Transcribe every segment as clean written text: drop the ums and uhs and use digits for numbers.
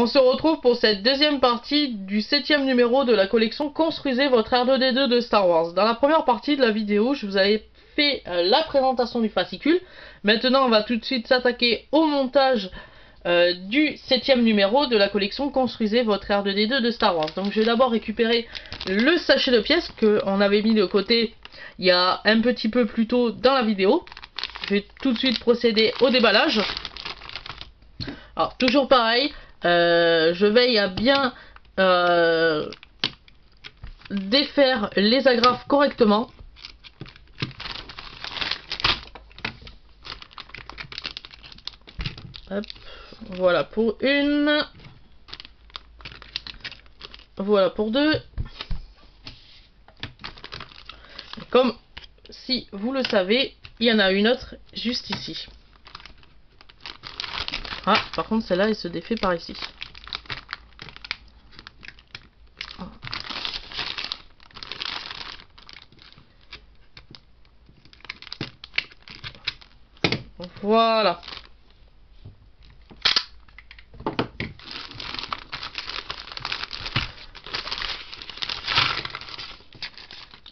On se retrouve pour cette deuxième partie du 7e numéro de la collection Construisez votre R2D2 de Star Wars. Dans la première partie de la vidéo, je vous avais fait la présentation du fascicule. Maintenant, on va tout de suite s'attaquer au montage du 7e numéro de la collection Construisez votre R2D2 de Star Wars. Donc je vais d'abord récupérer le sachet de pièces qu'on avait mis de côté il y a un petit peu plus tôt dans la vidéo. Je vais tout de suite procéder au déballage. Alors toujours pareil, je veille à bien défaire les agrafes correctement. Hop, voilà pour une. Voilà pour deux. Comme si vous le savez, il y en a une autre juste ici. Ah, par contre, celle-là, elle se défait par ici. Voilà.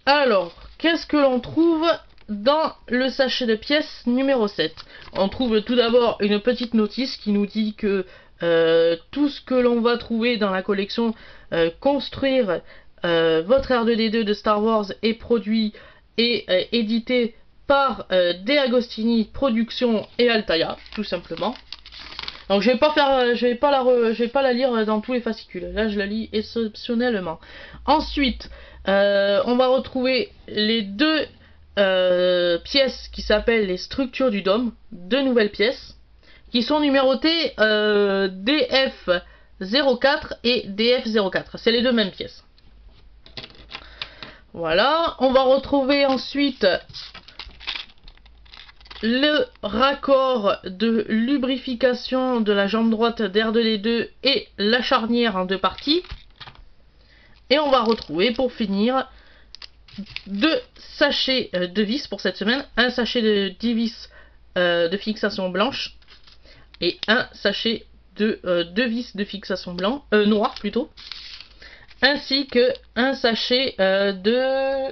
Alors, qu'est-ce que l'on trouve dans le sachet de pièces numéro 7? On trouve tout d'abord une petite notice qui nous dit que tout ce que l'on va trouver dans la collection Construire votre R2D2 de Star Wars est produit et édité par De Agostini Productions et Altaïa, tout simplement. Donc je vais pas la lire dans tous les fascicules. Là, je la lis exceptionnellement. Ensuite, on va retrouver les deux pièces qui s'appellent les structures du dôme, deux nouvelles pièces qui sont numérotées DF04 et DF04. C'est les deux mêmes pièces. Voilà, on va retrouver ensuite le raccord de lubrification de la jambe droite d'R2D2 et la charnière en deux parties. Et on va retrouver pour finir deux sachets de vis pour cette semaine. Un sachet de 10 vis de fixation blanche et un sachet de 2 vis de fixation noire plutôt. Ainsi que un sachet de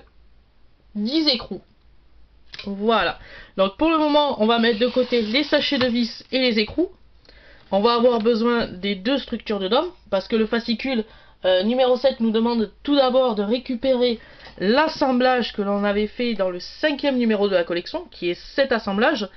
10 écrous. Voilà. Donc pour le moment, on va mettre de côté les sachets de vis et les écrous. On va avoir besoin des deux structures de dôme parce que le fascicule numéro 7 nous demande tout d'abord de récupérer l'assemblage que l'on avait fait dans le 5e numéro de la collection, qui est cet assemblage.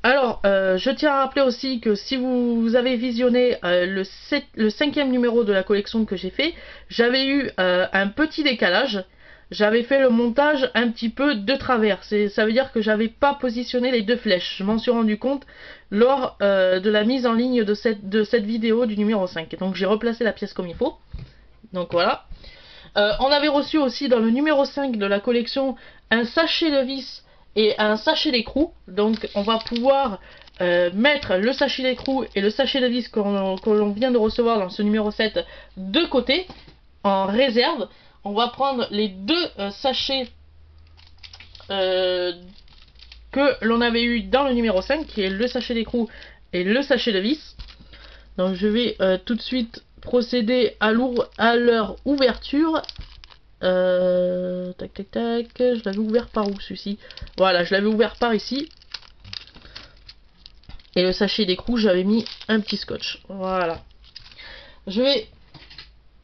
Alors, je tiens à rappeler aussi que si vous avez visionné le 5e numéro de la collection que j'ai fait, j'avais eu un petit décalage. J'avais fait le montage un petit peu de travers. Ça veut dire que j'avais pas positionné les deux flèches. Je m'en suis rendu compte lors de la mise en ligne de cette vidéo du numéro 5. Donc j'ai replacé la pièce comme il faut. Donc voilà. On avait reçu aussi dans le numéro 5 de la collection un sachet de vis et un sachet d'écrou. Donc on va pouvoir mettre le sachet d'écrou et le sachet de vis que l'on vient de recevoir dans ce numéro 7 de côté, en réserve. On va prendre les deux sachets que l'on avait eu dans le numéro 5, qui est le sachet d'écrou et le sachet de vis. Donc je vais tout de suite procéder à leur ouverture. Tac tac tac, je l'avais ouvert par où celui-ci? Voilà, je l'avais ouvert par ici. Et le sachet d'écrou, j'avais mis un petit scotch. Voilà. Je vais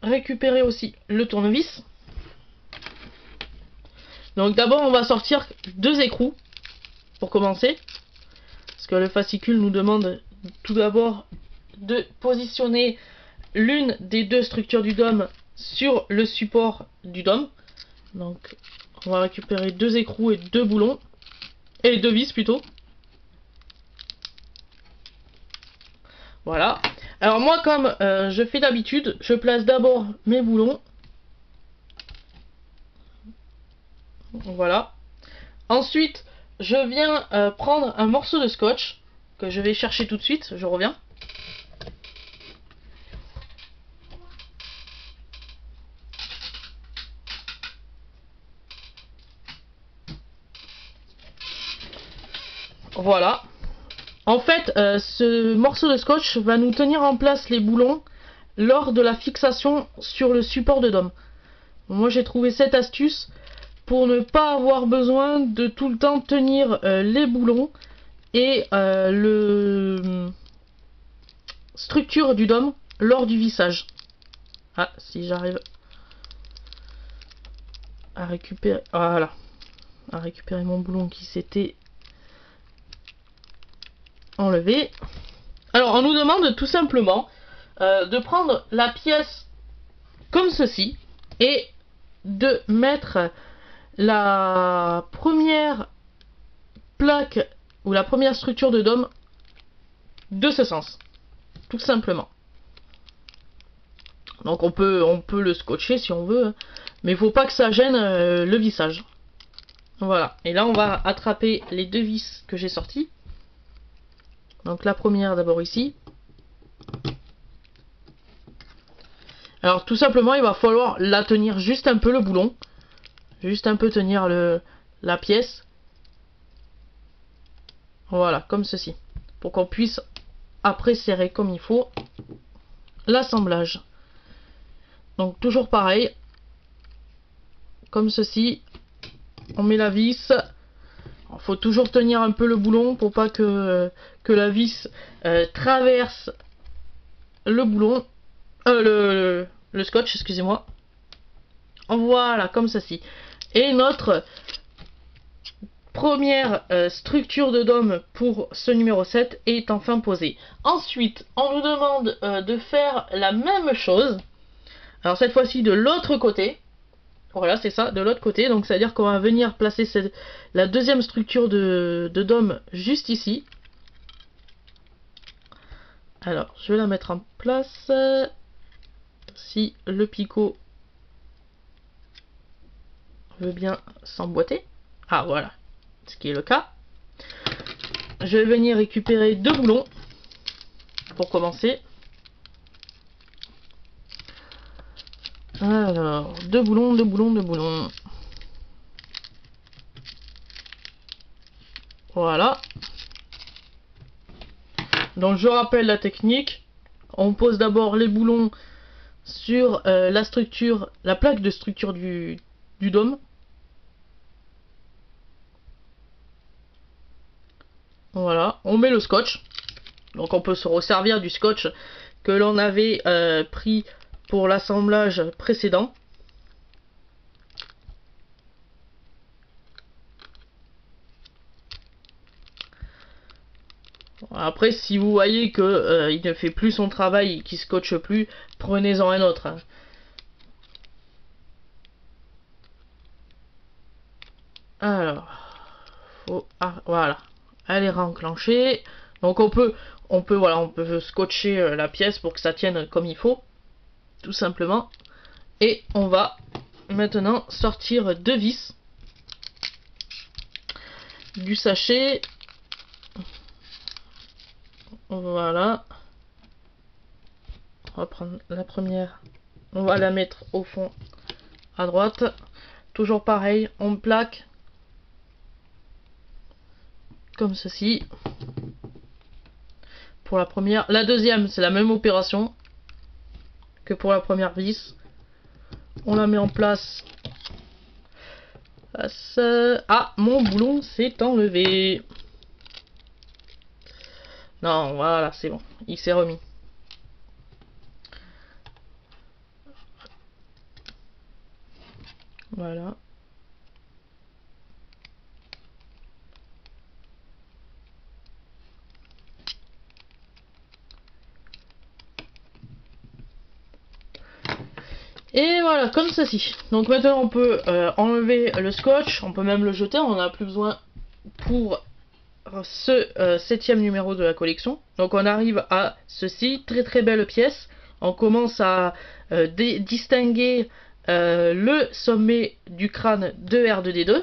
récupérer aussi le tournevis. Donc d'abord on va sortir deux écrous pour commencer, parce que le fascicule nous demande tout d'abord de positionner l'une des deux structures du dôme sur le support du dôme. Donc on va récupérer deux écrous et deux boulons, et deux vis plutôt. Voilà. Alors moi, comme je fais d'habitude, je place d'abord mes boulons. Voilà. Ensuite, je viens prendre un morceau de scotch que je vais chercher tout de suite. Je reviens. Voilà. En fait, ce morceau de scotch va nous tenir en place les boulons lors de la fixation sur le support de DOM. Moi j'ai trouvé cette astuce pour ne pas avoir besoin de tout le temps tenir les boulons et le structure du DOM lors du vissage. Ah, si j'arrive à récupérer, voilà, à récupérer mon boulon qui s'était enlevé. Alors on nous demande tout simplement de prendre la pièce comme ceci et de mettre la première plaque ou la première structure de DOM de ce sens, tout simplement. Donc on peut le scotcher si on veut, mais il faut pas que ça gêne le vissage. Voilà, et là on va attraper les deux vis que j'ai sorties. Donc la première d'abord ici. Alors tout simplement il va falloir la tenir juste un peu le boulon. Juste un peu tenir la pièce. Voilà, comme ceci. Pour qu'on puisse après serrer comme il faut l'assemblage. Donc toujours pareil. Comme ceci. On met la vis. Il faut toujours tenir un peu le boulon pour pas que la vis traverse le boulon. Le scotch, excusez-moi. Voilà, comme ceci. Et notre première structure de DOM pour ce numéro 7 est enfin posée. Ensuite, on nous demande de faire la même chose. Alors cette fois-ci de l'autre côté. Voilà, c'est ça, de l'autre côté. Donc c'est à dire qu'on va venir placer la deuxième structure de DOM juste ici. Alors, je vais la mettre en place. Si le picot veut bien s'emboîter. Ah voilà, ce qui est le cas. Je vais venir récupérer deux boulons pour commencer. Alors, deux boulons. Voilà. Donc je rappelle la technique. On pose d'abord les boulons sur la structure, la plaque de structure du DOM. Voilà, on met le scotch. Donc on peut se resservir du scotch que l'on avait pris pour l'assemblage précédent. Après, si vous voyez que il ne fait plus son travail, qu'il scotche plus, prenez-en un autre. Hein. Alors, voilà, elle est renclenchée. Donc on peut scotcher la pièce pour que ça tienne comme il faut, tout simplement. Et on va maintenant sortir deux vis du sachet. Voilà. On va prendre la première. On va la mettre au fond à droite. Toujours pareil, on plaque. Comme ceci. Pour la première. La deuxième, c'est la même opération que pour la première vis. On la met en place. Ah, mon boulon s'est enlevé. Non, voilà, c'est bon. Il s'est remis. Voilà. Et voilà, comme ceci. Donc maintenant on peut enlever le scotch, on peut même le jeter, on n'en a plus besoin pour ce 7e numéro de la collection. Donc on arrive à ceci, très très belle pièce. On commence à distinguer le sommet du crâne de R2D2.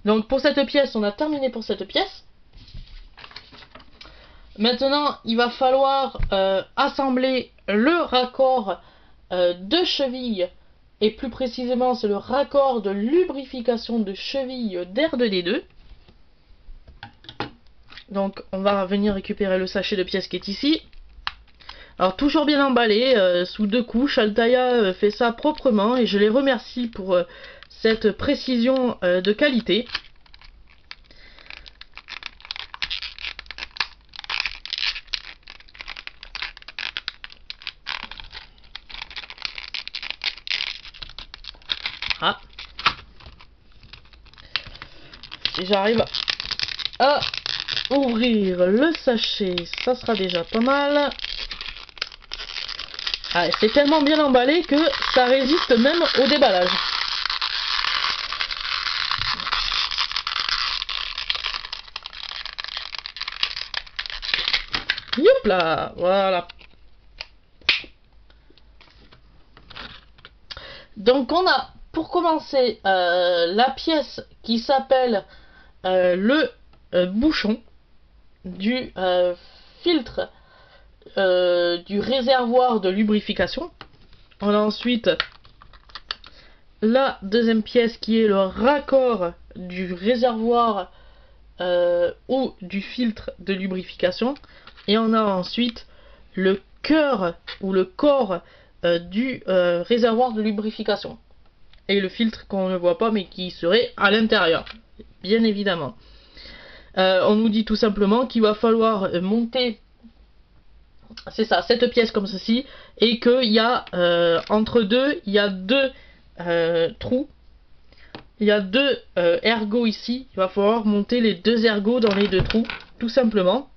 Donc pour cette pièce, on a terminé pour cette pièce. Maintenant, il va falloir assembler le raccord de cheville, et plus précisément c'est le raccord de lubrification de cheville d'R2D2. Donc on va venir récupérer le sachet de pièces qui est ici. Alors toujours bien emballé, sous 2 couches. Altaïa fait ça proprement et je les remercie pour cette précision de qualité. Ah. Si j'arrive à ouvrir le sachet, ça sera déjà pas mal. Ah, c'est tellement bien emballé que ça résiste même au déballage. Youp là, voilà. Donc on a pour commencer la pièce qui s'appelle le bouchon du filtre du réservoir de lubrification. On a ensuite la deuxième pièce qui est le raccord du réservoir ou du filtre de lubrification. Et on a ensuite le cœur ou le corps du réservoir de lubrification. Et le filtre qu'on ne voit pas mais qui serait à l'intérieur, bien évidemment. On nous dit tout simplement qu'il va falloir monter, c'est ça, cette pièce comme ceci, et qu'il y a entre deux, il y a 2 trous, il y a 2 ergots ici, il va falloir monter les 2 ergots dans les 2 trous, tout simplement.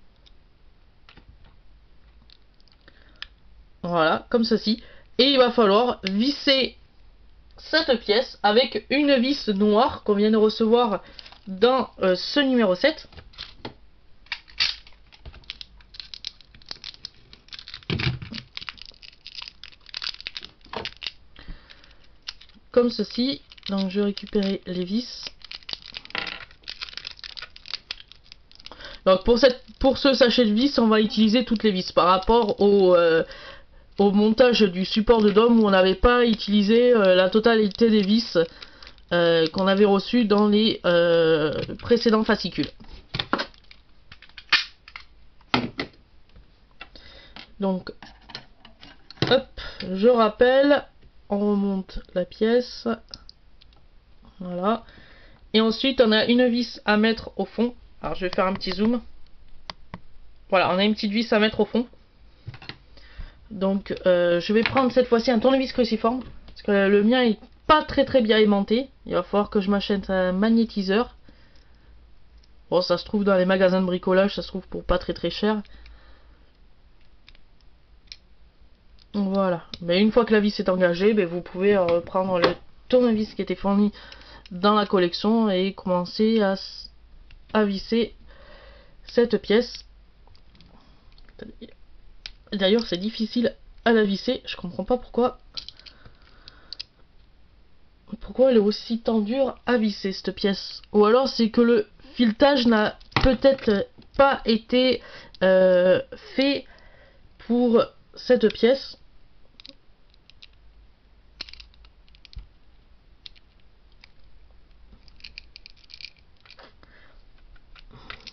Voilà, comme ceci. Et il va falloir visser cette pièce avec une vis noire qu'on vient de recevoir dans ce numéro 7. Comme ceci. Donc je vais récupérer les vis. Donc pour ce sachet de vis, on va utiliser toutes les vis par rapport au montage du support de DOM où on n'avait pas utilisé la totalité des vis qu'on avait reçues dans les précédents fascicules. Donc, hop, je rappelle, on remonte la pièce, voilà, et ensuite on a une vis à mettre au fond. Alors je vais faire un petit zoom. Voilà, on a une petite vis à mettre au fond. Donc je vais prendre cette fois-ci un tournevis cruciforme parce que le mien est pas très bien aimanté. Il va falloir que je m'achète un magnétiseur. Bon, ça se trouve dans les magasins de bricolage, ça se trouve pour pas très cher. Voilà. Mais une fois que la vis est engagée, ben, vous pouvez prendre le tournevis qui était fourni dans la collection et commencer à visser cette pièce. D'ailleurs, c'est difficile à la visser. Je comprends pas pourquoi. Pourquoi elle est aussi tant dure à visser cette pièce. Ou alors c'est que le filetage n'a peut-être pas été fait pour cette pièce.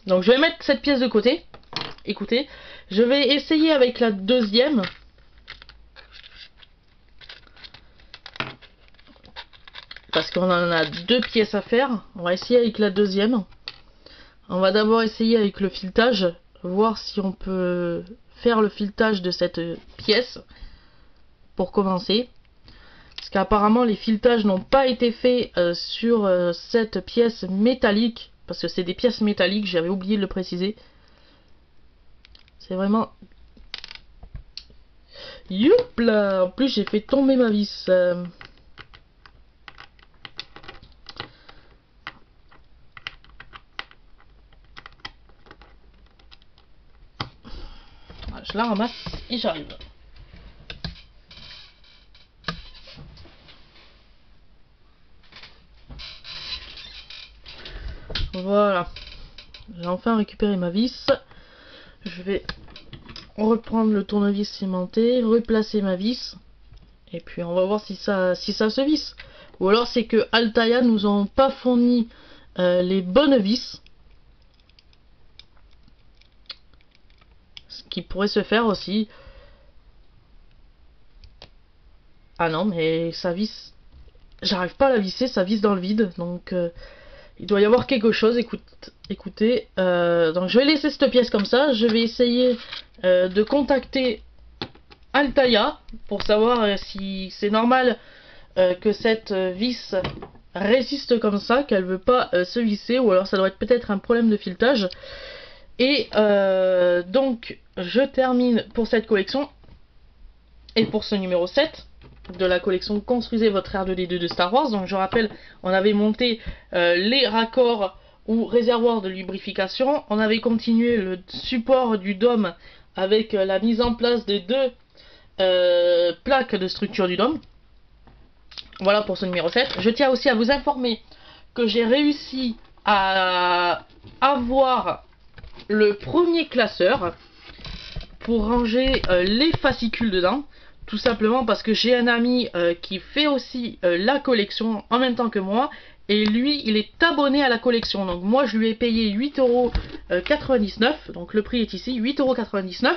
Donc je vais mettre cette pièce de côté. Écoutez, je vais essayer avec la deuxième. Parce qu'on en a 2 pièces à faire. On va essayer avec la deuxième. On va d'abord essayer avec le filetage. Voir si on peut faire le filetage de cette pièce. Pour commencer. Parce qu'apparemment les filetages n'ont pas été faits sur cette pièce métallique. Parce que c'est des pièces métalliques, j'avais oublié de le préciser. C'est vraiment... Youp là. En plus j'ai fait tomber ma vis. Je la ramasse et j'arrive. Voilà. J'ai enfin récupéré ma vis. Je vais reprendre le tournevis cimenté, replacer ma vis. Et puis on va voir si ça se visse. Ou alors c'est que Altaïa nous ont pas fourni les bonnes vis. Ce qui pourrait se faire aussi. Ah non, mais ça visse. J'arrive pas à la visser, ça visse dans le vide. Donc il doit y avoir quelque chose. Écoutez. Donc je vais laisser cette pièce comme ça. Je vais essayer de contacter Altaïa pour savoir si c'est normal que cette vis résiste comme ça, qu'elle veut pas se visser, ou alors ça doit être peut-être un problème de filetage. Et donc je termine pour cette collection et pour ce numéro 7 de la collection Construisez votre R2D2 de Star Wars. Donc je rappelle, on avait monté les raccords ou réservoirs de lubrification, on avait continué le support du dôme avec la mise en place des deux plaques de structure du dôme. Voilà pour ce numéro 7. Je tiens aussi à vous informer que j'ai réussi à avoir le premier classeur pour ranger les fascicules dedans. Tout simplement parce que j'ai un ami qui fait aussi la collection en même temps que moi. Et lui, il est abonné à la collection. Donc moi, je lui ai payé 8,99 €. Donc le prix est ici, 8,99 €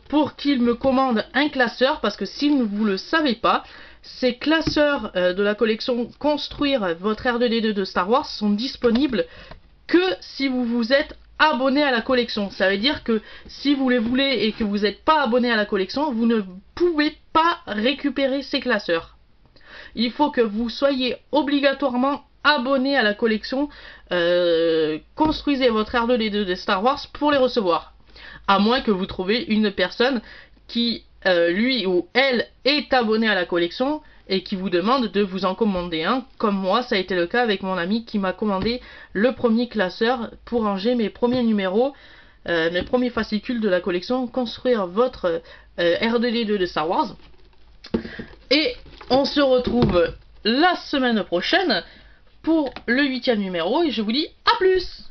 pour qu'il me commande un classeur. Parce que si vous ne le savez pas, ces classeurs de la collection Construire votre R2D2 de Star Wars sont disponibles que si vous vous êtes abonné à la collection. Ça veut dire que si vous les voulez et que vous n'êtes pas abonné à la collection, vous ne pouvez pas récupérer ces classeurs. Il faut que vous soyez obligatoirement abonné à la collection Construisez votre R2D2 de Star Wars pour les recevoir. À moins que vous trouviez une personne qui lui ou elle est abonné à la collection et qui vous demande de vous en commander un, comme moi, ça a été le cas avec mon ami qui m'a commandé le premier classeur pour ranger mes premiers numéros, mes premiers fascicules de la collection Construire votre R2D2 de Star Wars. Et on se retrouve la semaine prochaine pour le 8e numéro et je vous dis à plus!